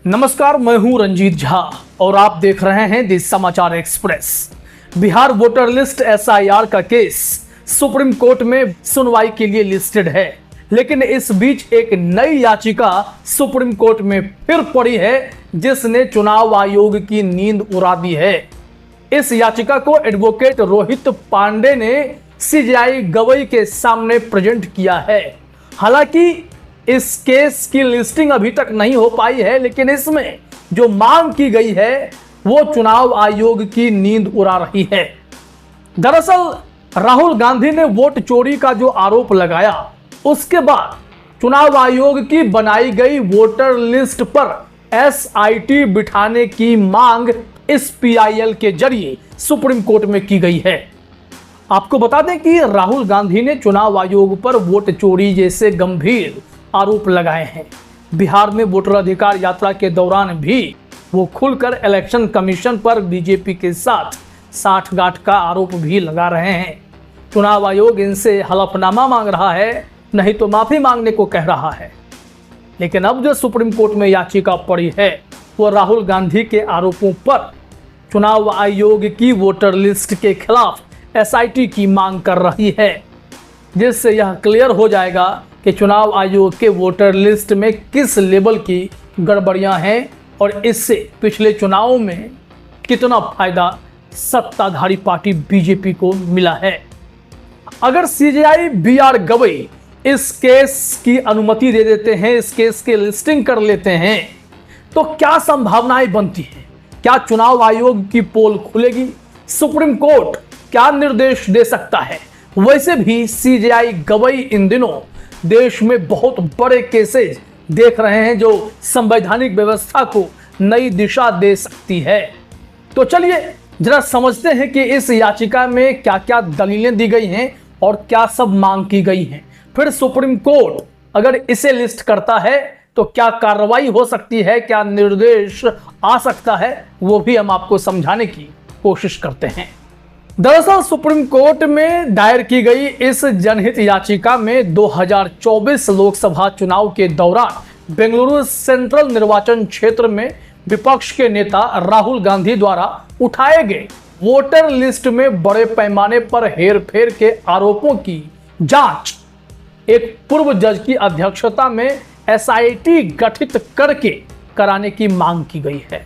नमस्कार, मैं हूं रंजीत झा और आप देख रहे हैं दी समाचार express. Bihar voter list SIR का केस सुप्रीम कोर्ट में सुनवाई के लिए लिस्टेड है, लेकिन इस बीच एक नई याचिका सुप्रीम कोर्ट में फिर पड़ी है जिसने चुनाव आयोग की नींद उड़ा दी है। इस याचिका को एडवोकेट रोहित पांडे ने सीजेआई गवई के सामने प्रेजेंट किया है। हालांकि इस केस की लिस्टिंग अभी तक नहीं हो पाई है, लेकिन इसमें जो मांग की गई है वो चुनाव आयोग की नींद उड़ा रही है। दरअसल राहुल गांधी ने वोट चोरी का जो आरोप लगाया, उसके बाद चुनाव आयोग की बनाई गई वोटर लिस्ट पर एसआईटी बिठाने की मांग इस पीआईएल के जरिए सुप्रीम कोर्ट में की गई है। आपको बता दें कि राहुल गांधी ने चुनाव आयोग पर वोट चोरी जैसे गंभीर आरोप लगाए हैं। बिहार में वोटर अधिकार यात्रा के दौरान भी वो खुलकर इलेक्शन कमीशन पर बीजेपी के साथ साठगांठ का आरोप भी लगा रहे हैं। चुनाव आयोग इनसे हलफनामा मांग रहा है, नहीं तो माफी मांगने को कह रहा है। लेकिन अब जो सुप्रीम कोर्ट में याचिका पड़ी है वो राहुल गांधी के आरोपों पर चुनाव आयोग की वोटर लिस्ट के खिलाफ एसआईटी की मांग कर रही है, जिससे यह क्लियर हो जाएगा कि चुनाव आयोग के वोटर लिस्ट में किस लेवल की गड़बड़ियां हैं और इससे पिछले चुनावों में कितना फायदा सत्ताधारी पार्टी बीजेपी को मिला है। अगर सीजेआई बीआर गवई इस केस की अनुमति दे देते हैं, इस केस की लिस्टिंग कर लेते हैं, तो क्या संभावनाएं बनती हैं? क्या चुनाव आयोग की पोल खुलेगी? सुप्रीम कोर्ट क्या निर्देश दे सकता है? वैसे भी सीजेआई गवई इन दिनों देश में बहुत बड़े केसेस देख रहे हैं जो संवैधानिक व्यवस्था को नई दिशा दे सकती है। तो चलिए जरा समझते हैं कि इस याचिका में क्या क्या दलीलें दी गई हैं और क्या सब मांग की गई हैं। फिर सुप्रीम कोर्ट अगर इसे लिस्ट करता है तो क्या कार्रवाई हो सकती है, क्या निर्देश आ सकता है, वो भी हम आपको समझाने की कोशिश करते हैं। दरअसल सुप्रीम कोर्ट में दायर की गई इस जनहित याचिका में 2024 लोकसभा चुनाव के दौरान बेंगलुरु सेंट्रल निर्वाचन क्षेत्र में विपक्ष के नेता राहुल गांधी द्वारा उठाए गए वोटर लिस्ट में बड़े पैमाने पर हेरफेर के आरोपों की जांच एक पूर्व जज की अध्यक्षता में एसआईटी गठित करके कराने की मांग की गई है।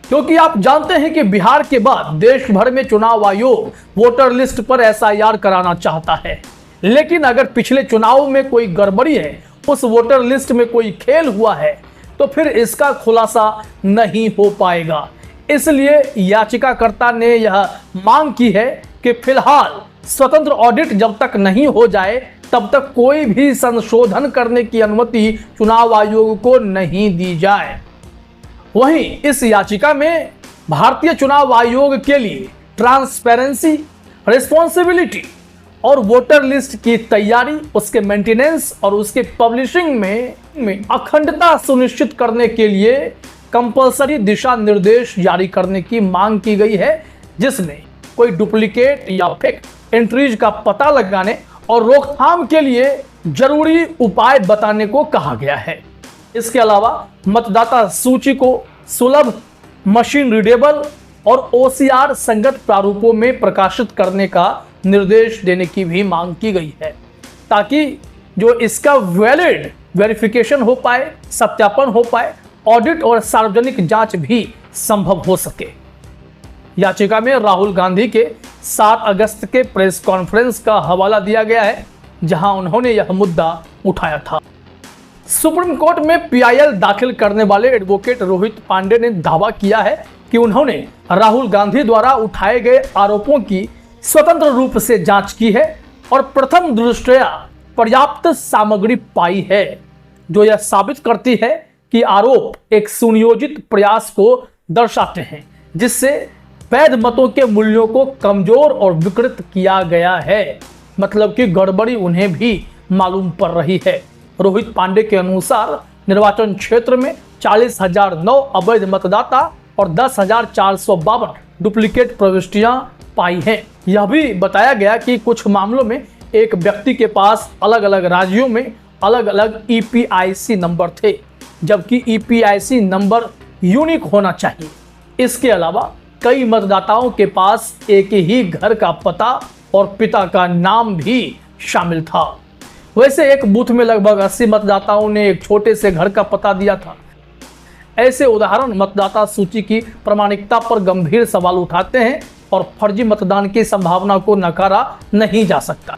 क्योंकि आप जानते हैं कि बिहार के बाद देश भर में चुनाव आयोग वोटर लिस्ट पर एसआईआर कराना चाहता है, लेकिन अगर पिछले चुनाव में कोई गड़बड़ी है, उस वोटर लिस्ट में कोई खेल हुआ है, तो फिर इसका खुलासा नहीं हो पाएगा। इसलिए याचिकाकर्ता ने यह मांग की है कि फिलहाल स्वतंत्र ऑडिट जब तक नहीं हो जाए तब तक कोई भी संशोधन करने की अनुमति चुनाव आयोग को नहीं दी जाए। वहीं इस याचिका में भारतीय चुनाव आयोग के लिए ट्रांसपेरेंसी, रिस्पॉन्सिबिलिटी और वोटर लिस्ट की तैयारी, उसके मेंटेनेंस और उसके पब्लिशिंग में अखंडता सुनिश्चित करने के लिए कंपलसरी दिशा निर्देश जारी करने की मांग की गई है, जिसमें कोई डुप्लीकेट या फेक एंट्रीज का पता लगाने और रोकथाम के लिए जरूरी उपाय बताने को कहा गया है। इसके अलावा मतदाता सूची को सुलभ, मशीन रीडेबल और ओसीआर संगत प्रारूपों में प्रकाशित करने का निर्देश देने की भी मांग की गई है, ताकि जो इसका वैलिड वेरिफिकेशन हो पाए, सत्यापन हो पाए, ऑडिट और सार्वजनिक जांच भी संभव हो सके। याचिका में राहुल गांधी के 7 अगस्त के प्रेस कॉन्फ्रेंस का हवाला दिया गया है, जहां उन्होंने यह मुद्दा उठाया था। सुप्रीम कोर्ट में पीआईएल दाखिल करने वाले एडवोकेट रोहित पांडे ने दावा किया है कि उन्होंने राहुल गांधी द्वारा उठाए गए आरोपों की स्वतंत्र रूप से जांच की है और प्रथम दृष्टया पर्याप्त सामग्री पाई है, जो यह साबित करती है कि आरोप एक सुनियोजित प्रयास को दर्शाते हैं, जिससे वैध मतों के मूल्यों को कमजोर और विकृत किया गया है। मतलब कि गड़बड़ी उन्हें भी मालूम पड़ रही है। रोहित पांडे के अनुसार निर्वाचन क्षेत्र में 40,009 अवैध मतदाता और 10,452 डुप्लीकेट प्रविष्टियां पाई हैं। यह भी बताया गया कि कुछ मामलों में एक व्यक्ति के पास अलग अलग राज्यों में अलग अलग ईपीआईसी नंबर थे, जबकि ईपीआईसी नंबर यूनिक होना चाहिए। इसके अलावा कई मतदाताओं के पास एक ही घर का पता और पिता का नाम भी शामिल था। वैसे एक बूथ में लगभग 80 मतदाताओं ने एक छोटे से घर का पता दिया था। ऐसे उदाहरण मतदाता सूची की प्रामाणिकता पर गंभीर सवाल उठाते हैं और फर्जी मतदान की संभावना को नकारा नहीं जा सकता।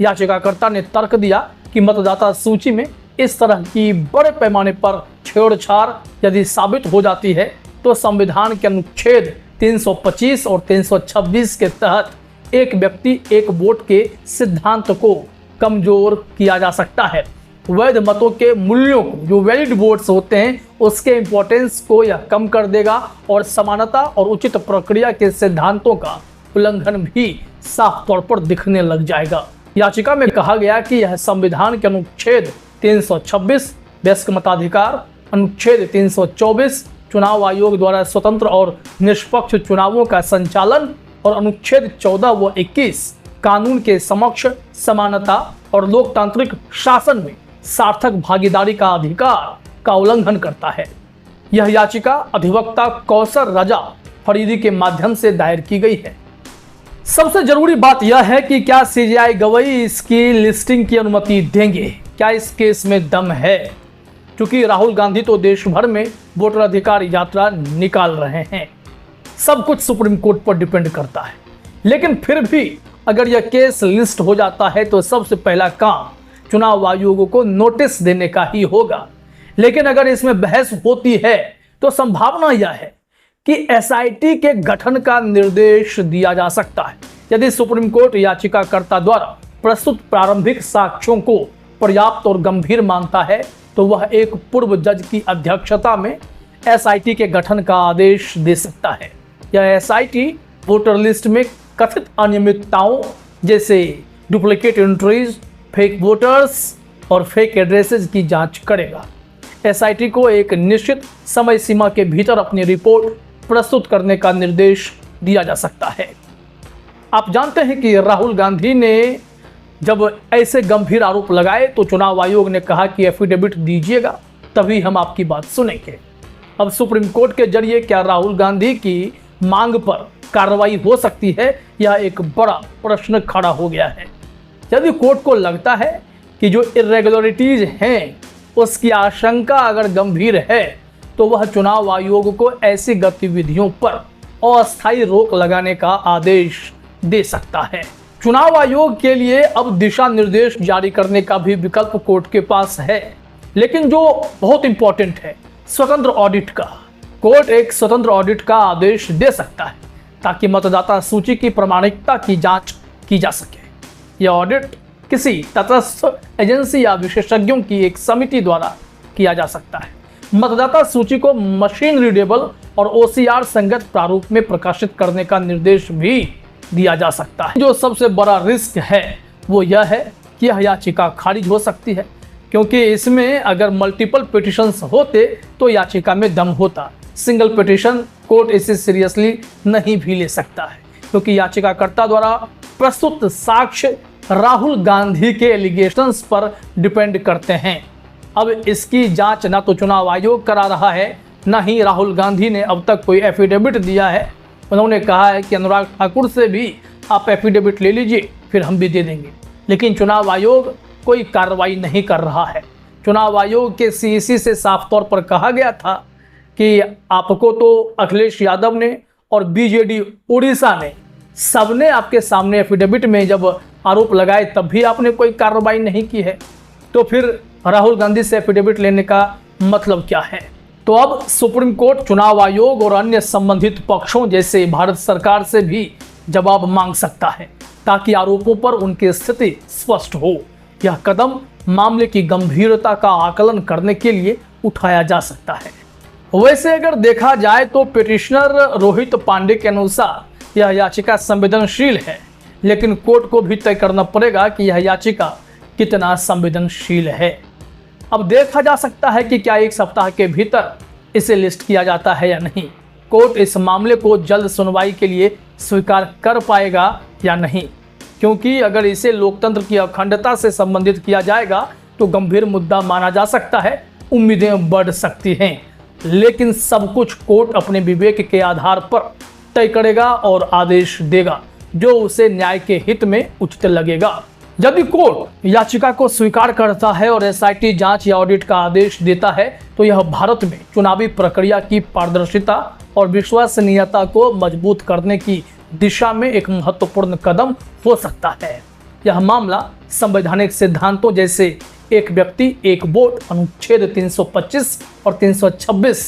याचिकाकर्ता ने तर्क दिया कि मतदाता सूची में इस तरह की बड़े पैमाने पर छेड़छाड़ यदि साबित हो जाती है तो संविधान के अनुच्छेद 325 और 326 के तहत एक व्यक्ति एक वोट के सिद्धांत को कमजोर किया जा सकता है। वैध मतों के मूल्यों को, जो वैलिड वोट्स होते हैं, उसके इंपॉर्टेंस को यह कम कर देगा और समानता और उचित प्रक्रिया के सिद्धांतों का उल्लंघन भी साफ तौर पर दिखने लग जाएगा। याचिका में कहा गया कि यह संविधान के अनुच्छेद 326 वयस्क मताधिकार, अनुच्छेद 324 चुनाव आयोग द्वारा स्वतंत्र और निष्पक्ष चुनावों का संचालन और अनुच्छेद 14 व 21 कानून के समक्ष समानता और लोकतांत्रिक शासन में सार्थक भागीदारी का अधिकार का उल्लंघन करता है। यह याचिका अधिवक्ता कौसर रजा फरीदी के माध्यम से दायर की गई है। सबसे जरूरी बात यह है कि क्या सीजेआई गवाही इसकी लिस्टिंग की अनुमति देंगे, क्या इस केस में दम है? क्योंकि राहुल गांधी तो देश भर में वोटर अधिकार यात्रा निकाल रहे हैं। सब कुछ सुप्रीम कोर्ट पर डिपेंड करता है। लेकिन फिर भी अगर यह केस लिस्ट हो जाता है तो सबसे पहला काम चुनाव आयोग को नोटिस देने का ही होगा। लेकिन अगर इसमें बहस होती है तो संभावना यह है कि एसआईटी के गठन का निर्देश दिया जा सकता है। यदि सुप्रीम कोर्ट याचिकाकर्ता द्वारा प्रस्तुत प्रारंभिक साक्ष्यों को पर्याप्त और गंभीर मानता है तो वह एक पूर्व जज की अध्यक्षता में एसआईटी के गठन का आदेश दे सकता है। यह एसआईटी वोटर लिस्ट में कथित अनियमितताओं जैसे डुप्लीकेट एंट्रीज, फेक वोटर्स और फेक एड्रेसेस की जांच करेगा। एसआईटी को एक निश्चित समय सीमा के भीतर अपनी रिपोर्ट प्रस्तुत करने का निर्देश दिया जा सकता है। आप जानते हैं कि राहुल गांधी ने जब ऐसे गंभीर आरोप लगाए तो चुनाव आयोग ने कहा कि एफिडेविट दीजिएगा, तभी हम आपकी बात सुनेंगे। अब सुप्रीम कोर्ट के जरिए क्या राहुल गांधी की मांग पर कार्रवाई हो सकती है, यह एक बड़ा प्रश्न खड़ा हो गया है। यदि कोर्ट को लगता है कि जो इरेगुलरिटीज हैं उसकी आशंका अगर गंभीर है तो वह चुनाव आयोग को ऐसी गतिविधियों पर अस्थायी रोक लगाने का आदेश दे सकता है। चुनाव आयोग के लिए अब दिशा निर्देश जारी करने का भी विकल्प कोर्ट के पास है। लेकिन जो बहुत इंपॉर्टेंट है, स्वतंत्र ऑडिट का। कोर्ट एक स्वतंत्र ऑडिट का आदेश दे सकता है ताकि मतदाता सूची की प्रामाणिकता की जांच की जा सके। यह ऑडिट किसी तटस्थ एजेंसी या विशेषज्ञों की एक समिति द्वारा किया जा सकता है। मतदाता सूची को मशीन रीडेबल और ओसीआर संगत प्रारूप में प्रकाशित करने का निर्देश भी दिया जा सकता है। जो सबसे बड़ा रिस्क है वो यह है कि यह याचिका खारिज हो सकती है, क्योंकि इसमें अगर मल्टीपल पिटिशंस होते तो याचिका में दम होता। सिंगल पिटिशन कोर्ट इसे सीरियसली नहीं भी ले सकता है, क्योंकि याचिकाकर्ता द्वारा प्रस्तुत साक्ष्य राहुल गांधी के एलिगेशंस पर डिपेंड करते हैं। अब इसकी जांच ना तो चुनाव आयोग करा रहा है, ना ही राहुल गांधी ने अब तक कोई एफिडेविट दिया है। उन्होंने कहा है कि अनुराग ठाकुर से भी आप एफिडेविट ले लीजिए, फिर हम भी दे देंगे। लेकिन चुनाव आयोग कोई कार्रवाई नहीं कर रहा है। चुनाव आयोग के सीईसी से साफ तौर पर कहा गया था कि आपको तो अखिलेश यादव ने और बीजेडी उड़ीसा ने सबने आपके सामने एफिडेविट में जब आरोप लगाए तब भी आपने कोई कार्रवाई नहीं की है, तो फिर राहुल गांधी से एफिडेविट लेने का मतलब क्या है? तो अब सुप्रीम कोर्ट चुनाव आयोग और अन्य संबंधित पक्षों जैसे भारत सरकार से भी जवाब मांग सकता है ताकि आरोपों पर उनकी स्थिति स्पष्ट हो। यह कदम मामले की गंभीरता का आकलन करने के लिए उठाया जा सकता है। वैसे अगर देखा जाए तो पिटिशनर रोहित पांडे के अनुसार यह याचिका संवेदनशील है, लेकिन कोर्ट को भी तय करना पड़ेगा कि यह याचिका कितना संवेदनशील है। अब देखा जा सकता है कि क्या एक सप्ताह के भीतर इसे लिस्ट किया जाता है या नहीं। कोर्ट इस मामले को जल्द सुनवाई के लिए स्वीकार कर पाएगा या नहीं, क्योंकि अगर इसे लोकतंत्र की अखंडता से संबंधित किया जाएगा तो गंभीर मुद्दा माना जा सकता है उम्मीदें बढ़ सकती हैं, लेकिन सब कुछ कोर्ट अपने विवेक के आधार पर तय करेगा और आदेश देगा जो उसे न्याय के हित में उचित लगेगा। यदि कोर्ट याचिका को स्वीकार करता है और एसआईटी जांच या ऑडिट का आदेश देता है तो यह भारत में चुनावी प्रक्रिया की पारदर्शिता और विश्वसनीयता को मजबूत करने की दिशा में एक महत्वपूर्ण कदम हो सकता है। यह मामला संवैधानिक सिद्धांतों जैसे एक व्यक्ति एक वोट अनुच्छेद 325 और 326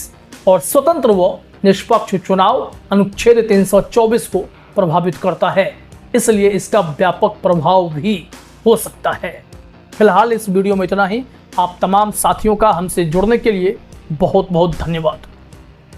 और स्वतंत्र व निष्पक्ष चुनाव अनुच्छेद 324 को प्रभावित करता है, इसलिए इसका व्यापक प्रभाव भी हो सकता है। फिलहाल इस वीडियो में इतना ही। आप तमाम साथियों का हमसे जुड़ने के लिए बहुत बहुत धन्यवाद।